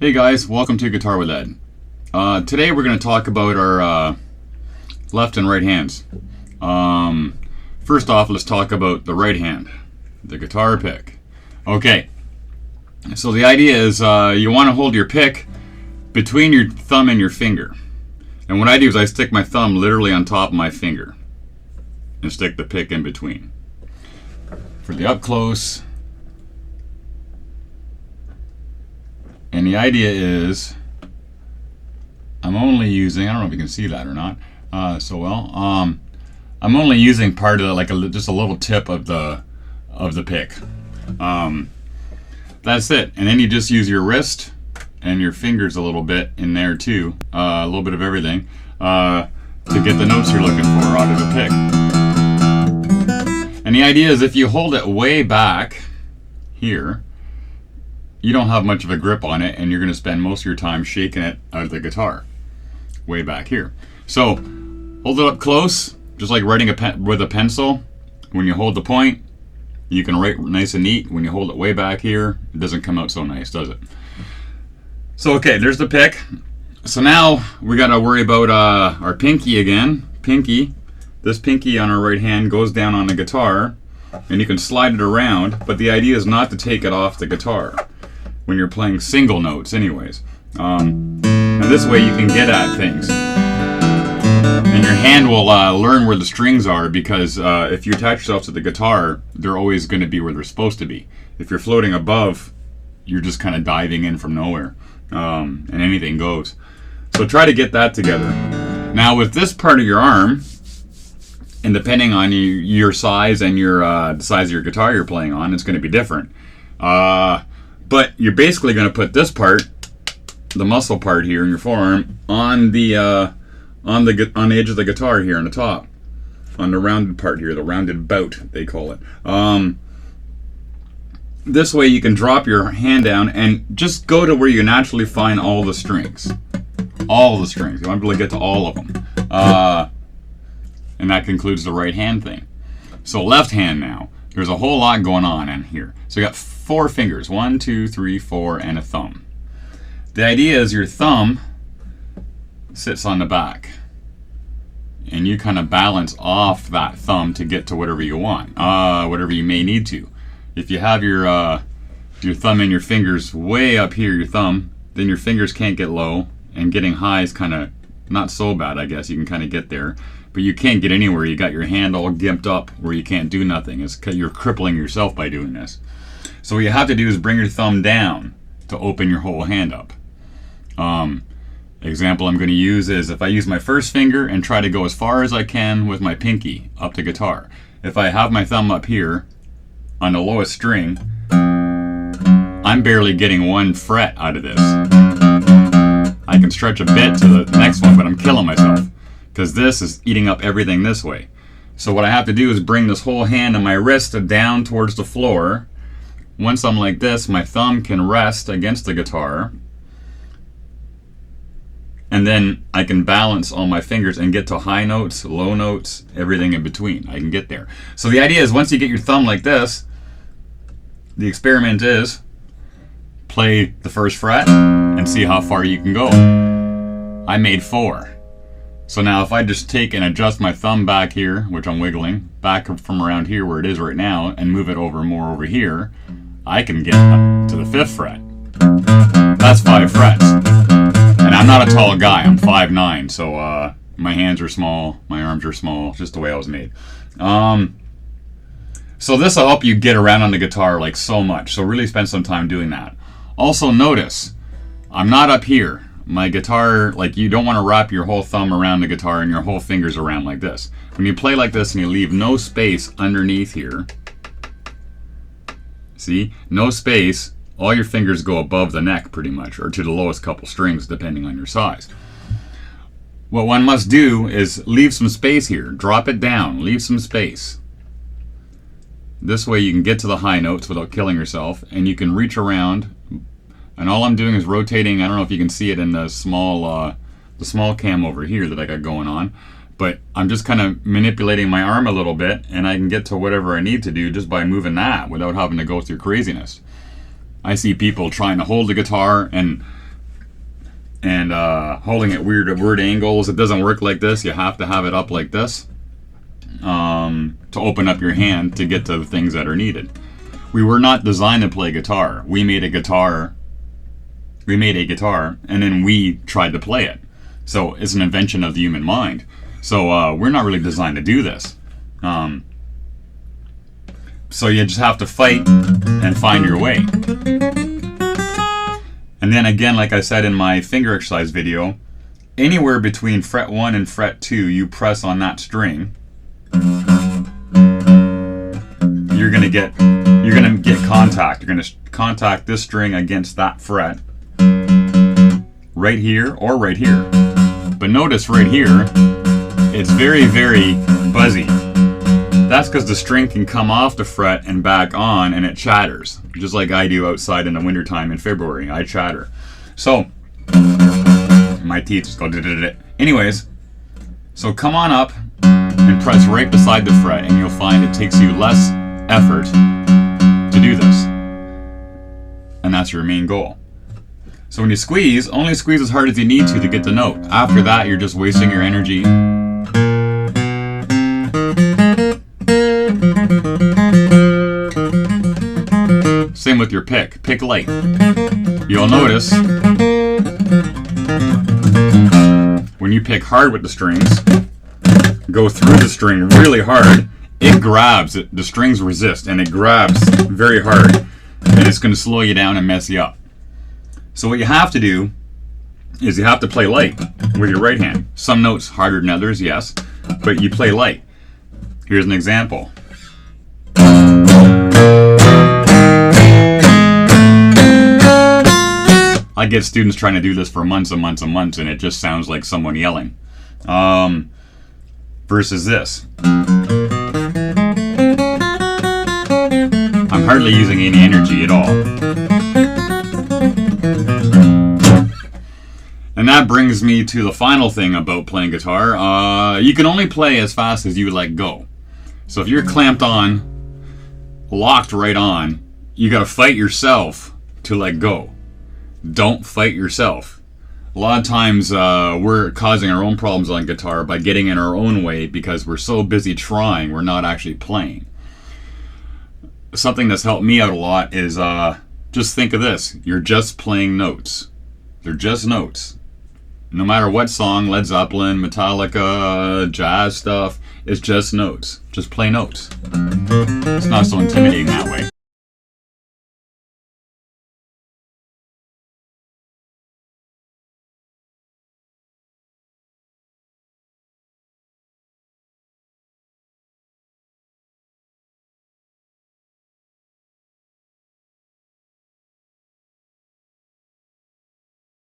Hey guys, welcome to Guitar with Ed. Today we're going to talk about our left and right hands. First off, let's talk about the right hand, the guitar pick. Okay, so the idea is you want to hold your pick between your thumb and your finger. And what I do is I stick my thumb literally on top of my finger and stick the pick in between. For the up close, and the idea is I'm only using, I don't know if you can see that or not so well. I'm only using part of just a little tip of the pick. That's it. And then you just use your wrist and your fingers a little bit in there too, a little bit of everything, to get the notes you're looking for out of the pick. And the idea is if you hold it way back here, you don't have much of a grip on it, and you're going to spend most of your time shaking it out of the guitar way back here. So hold it up close, just like writing with a pencil. When you hold the point, you can write nice and neat. When you hold it way back here, it doesn't come out so nice, does it? So okay, there's the pick. So now we got to worry about our pinky again. This pinky on our right hand goes down on the guitar, and you can slide it around, but the idea is not to take it off the guitar when you're playing single notes anyways. And this way you can get at things. And your hand will learn where the strings are, because if you attach yourself to the guitar, they're always going to be where they're supposed to be. If you're floating above, you're just kind of diving in from nowhere, and anything goes. So try to get that together. Now with this part of your arm, and depending on your size and the size of your guitar you're playing on, it's going to be different. But you're basically going to put this part, the muscle part here in your forearm, on the edge of the guitar here on the top, on the rounded part here, the rounded bout they call it. This way you can drop your hand down and just go to where you naturally find all the strings. All the strings. You want to be able to get to all of them. And that concludes the right hand thing. So left hand now. There's a whole lot going on in here. So you got 4 fingers, 1, 2, 3, 4, and a thumb. The idea is your thumb sits on the back, and you kind of balance off that thumb to get to whatever you want, whatever you may need to. If you have your thumb and your fingers way up here, your thumb, then your fingers can't get low, and getting high is kind of not so bad, I guess. You can kind of get there. But you can't get anywhere. You got your hand all gimped up where you can't do nothing. It's 'cause you're crippling yourself by doing this. So what you have to do is bring your thumb down to open your whole hand up. Example I'm going to use is if I use my first finger and try to go as far as I can with my pinky up the guitar. If I have my thumb up here on the lowest string, I'm barely getting 1 fret out of this. I can stretch a bit to the next one, but I'm killing myself, because this is eating up everything this way. So what I have to do is bring this whole hand and my wrist down towards the floor. Once I'm like this, my thumb can rest against the guitar, and then I can balance all my fingers and get to high notes, low notes, everything in between. I can get there. So the idea is once you get your thumb like this, the experiment is play the first fret and see how far you can go. I made 4. So now if I just take and adjust my thumb back here, which I'm wiggling, back from around here where it is right now, and move it more over here, I can get up to the 5th fret. That's 5 frets. And I'm not a tall guy, I'm 5'9", so my hands are small, my arms are small, just the way I was made. So this will help you get around on the guitar like so much, so really spend some time doing that. Also notice, I'm not up here. My guitar, like, you don't want to wrap your whole thumb around the guitar and your whole fingers around like this. When you play like this and you leave no space underneath here, see, no space, all your fingers go above the neck pretty much, or to the lowest couple strings depending on your size. What one must do is leave some space here, drop it down, leave some space. This way you can get to the high notes without killing yourself, and you can reach around. And all I'm doing is rotating. I don't know if you can see it in the small cam over here that I got going on, but I'm just kind of manipulating my arm a little bit, and I can get to whatever I need to do just by moving that without having to go through craziness. I see people trying to hold the guitar and and holding it weird at weird angles. It doesn't work like this. You have to have it up like this to open up your hand to get to the things that are needed. We were not designed to play guitar. We made a guitar, and then we tried to play it. So it's an invention of the human mind. So we're not really designed to do this. So you just have to fight and find your way. And then again, like I said in my finger exercise video, anywhere between fret 1 and fret 2, you press on that string, you're gonna get contact. You're gonna contact this string against that fret, right here or right here. But notice right here, it's very, very buzzy. That's because the string can come off the fret and back on, and it chatters, just like I do outside in the wintertime in February. I chatter. So my teeth just go da-da-da-da. Anyways, so come on up and press right beside the fret, and you'll find it takes you less effort to do this. And that's your main goal. So when you squeeze, only squeeze as hard as you need to get the note. After that, you're just wasting your energy. Same with your pick. Pick light. You'll notice when you pick hard with the strings, go through the string really hard, it grabs, the strings resist, and it grabs very hard, and it's going to slow you down and mess you up. So what you have to do is you have to play light with your right hand. Some notes harder than others, yes, but you play light. Here's an example. I get students trying to do this for months and months and months, and it just sounds like someone yelling. Versus this. I'm hardly using any energy at all. And that brings me to the final thing about playing guitar. You can only play as fast as you let go. So if you're clamped on, locked right on, you gotta fight yourself to let go. Don't fight yourself. A lot of times we're causing our own problems on guitar by getting in our own way because we're so busy trying, we're not actually playing. Something that's helped me out a lot is just think of this. You're just playing notes. They're just notes. No matter what song, Led Zeppelin, Metallica, jazz stuff, it's just notes. Just play notes. It's not so intimidating that way.